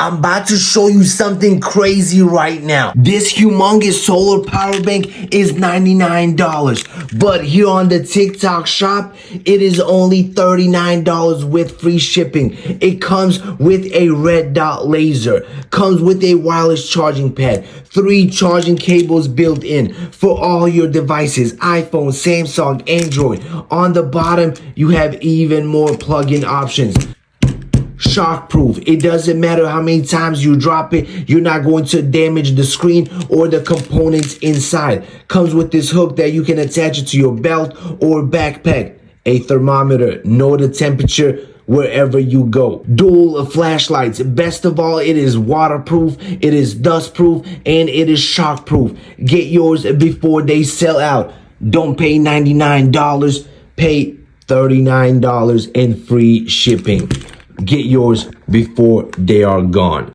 I'm about to show you something crazy right now. This humongous solar power bank is $99, but here on the TikTok shop, it is only $39 with free shipping. It comes with a red dot laser, comes with a wireless charging pad, 3 charging cables built in for all your devices, iPhone, Samsung, Android. On the bottom, you have even more plug-in options. Shockproof. It doesn't matter how many times you drop it, you're not going to damage the screen or the components inside. Comes with this hook that you can attach it to your belt or backpack. A thermometer, know the temperature wherever you go. Dual flashlights. Best of all, it is waterproof, it is dustproof, and it is shockproof. Get yours before they sell out. Don't pay $99, pay $39 and free shipping. Get yours before they are gone.